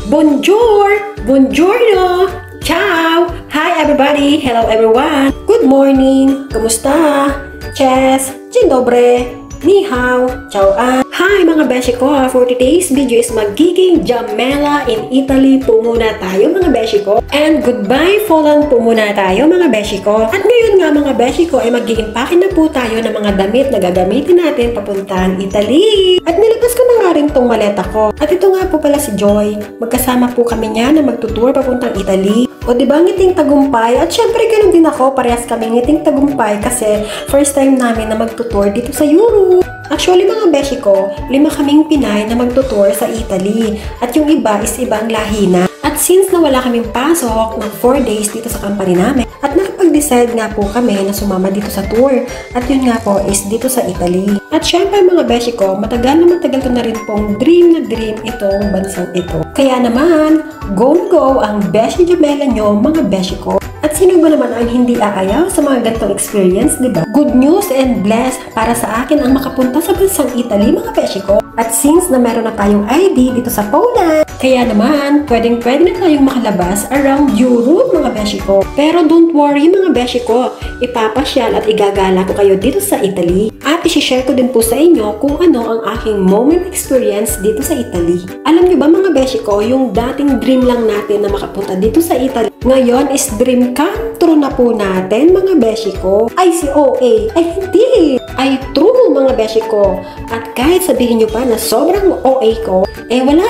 Bonjour! Buongiorno! Ciao! Hi everybody! Hello everyone! Good morning! Kamusta? Chess! Dzień dobry! Ni hao! Ciao an! Hi mga beshi ko! For today's video is magiging Jamela in Italy po muna tayo mga beshi ko. And goodbye Poland po muna tayo mga beshi ko. At ngayon nga mga beshi ko ay mag-i-impake na po tayo ng mga damit na gagamitin natin papuntang Italy. At nilabas ko na nga rin tong maleta ko. At ito nga po pala si Joy. Magkasama po kami niya na magtutour papuntang Italy. O diba ngiting tagumpay? At syempre ganun din ako, parehas kami ngiting tagumpay kasi first time namin na magtutour dito sa Europe. Actually mga beshi ko, 5 kaming Pinay na magtutour sa Italy. At yung iba is ibang lahi na. At since na wala kaming pasok ng 4 days dito sa company namin, at nakapag-decide nga po kami na sumama dito sa tour. At yun nga po is dito sa Italy. At syempre mga beshi ko, matagal ko na rin pong dream itong bansang ito. Kaya naman, go ang beshi Jamela nyo mga beshi ko. At sino ba naman ang hindi aayaw sa mga ganitong experience, di ba? Good news and blessed para sa akin ang makapunta sa bansang Italy mga beshi ko. At since na meron na tayong ID dito sa Poland, kaya naman, pwede na tayong makalabas around Europe mga beshi ko. Pero don't worry mga beshi ko, ipapasyal at igagala ko kayo dito sa Italy. At isi-share ko din po sa inyo kung ano ang aking moment experience dito sa Italy. Alam nyo ba mga beshi ko, yung dating dream lang natin na makapunta dito sa Italy, ngayon is dream come true na po natin mga beshi ko. Ay si OA, ay hindi, ay true mga beshi ko. At kahit sabihin nyo pa na sobrang OA ko, wala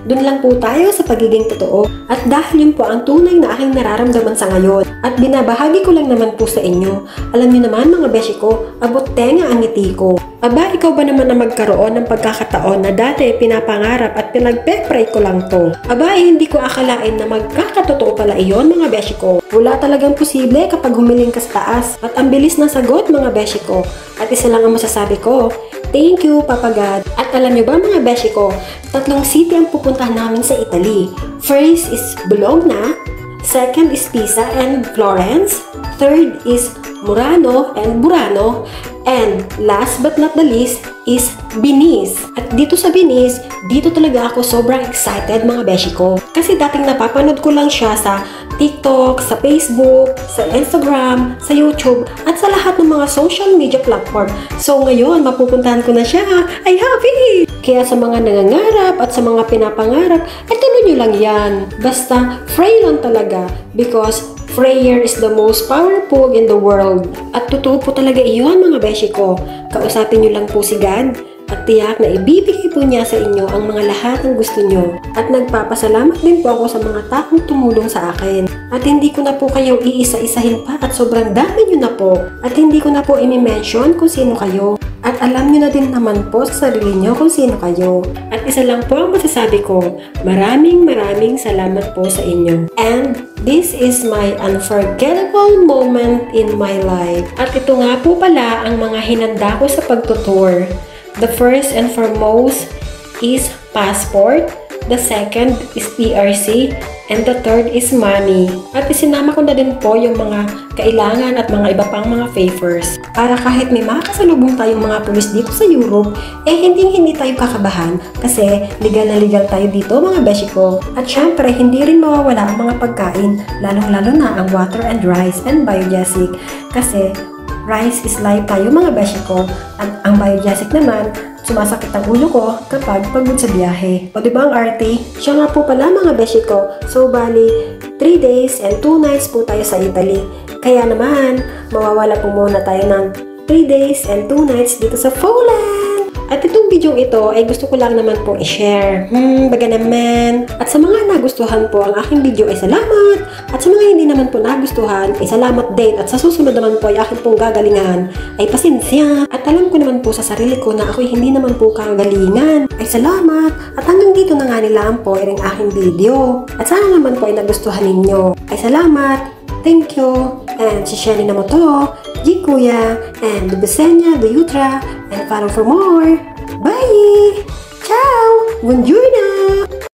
Doon lang po tayo sa pagiging totoo. At dahil yun po ang tunay na aking nararamdaman sa ngayon. At binabahagi ko lang naman po sa inyo. Alam niyo naman mga beshi ko, abot tenga ang ngiti ko. Aba, ikaw ba naman na magkaroon ng pagkakataon na dati pinapangarap at pinagpe-pray ko lang to? Aba, hindi ko akalain na magkakatotoo pala iyon mga beshi ko. Wala talagang posible kapag humiling ka sa taas. At ang bilis ng sagot mga beshi ko. At isa lang ang masasabi ko, thank you, Papa God. At alam niyo ba mga beshi ko, 3 city ang pupuntahan namin sa Italy. First is Bologna, second is Pisa and Florence, third is Murano and Burano, and last but not the least is Venice. At dito sa Venice, dito talaga ako sobrang excited mga beshi ko. Kasi dating napapanood ko lang siya sa TikTok, sa Facebook, sa Instagram, sa YouTube, at sa lahat ng mga social media platform. So ngayon, mapupuntahan ko na siya. Ay happy! Kaya sa mga nangangarap at sa mga pinapangarap, tuloy nyo lang yan. Basta, pray lang talaga. Because prayer is the most powerful in the world. At totoo po talaga iyon mga beshi ko. Kausapin nyo lang po si God at tiyak na ibibigay po niya sa inyo ang mga lahat ng gusto nyo. At nagpapasalamat din po ako sa mga taong tumulong sa akin. At hindi ko na po kayo iisa-isahin pa at sobrang dami nyo na po. At hindi ko na po i-mention kung sino kayo. At alam nyo na din naman po sa sarili nyo kung sino kayo. At isa lang po ang masasabi ko, maraming salamat po sa inyo. And this is my unforgettable moment in my life. At ito nga po pala ang mga hinanda ko sa pagtutour. The first and foremost is passport. The second is PRC. And the third is money. At isinama ko na din po yung mga kailangan at mga iba pang mga favors. Para kahit may makasalubong tayong mga pulis dito sa Europe, hindi tayo kakabahan kasi legal na legal tayo dito mga beshi ko. At syempre, hindi rin mawawala ang mga pagkain, lalong-lalo na ang water and rice and biogesic. Kasi rice is life tayo mga beshi ko. At ang biogesic naman, sumasakit ang ulo ko kapag pagod sa biyahe. O diba ang arte? Siya nga po pala mga beshi ko. So bali, 3 days and 2 nights po tayo sa Italy. Kaya naman, mawawala po muna tayo ng 3 days and 2 nights dito sa Poland. At itong video ito ay gusto ko lang naman po i-share. Baga naman. At sa mga nagustuhan po ang aking video ay salamat. At sa mga hindi naman po nagustuhan ay salamat din. At sa susunod naman po ay aking pong gagalingan ay pasensya. At alam ko naman po sa sarili ko na ako'y hindi naman po kagalingan. Ay salamat. At hanggang dito na nga nilaan po ay ring aking video. At sana naman po ay nagustuhan ninyo. Ay salamat. Thank you. And si Shelly na mo to. Kuya, and do Bisenya, do Yutra, and follow for more. Bye! Ciao! Buongiorno!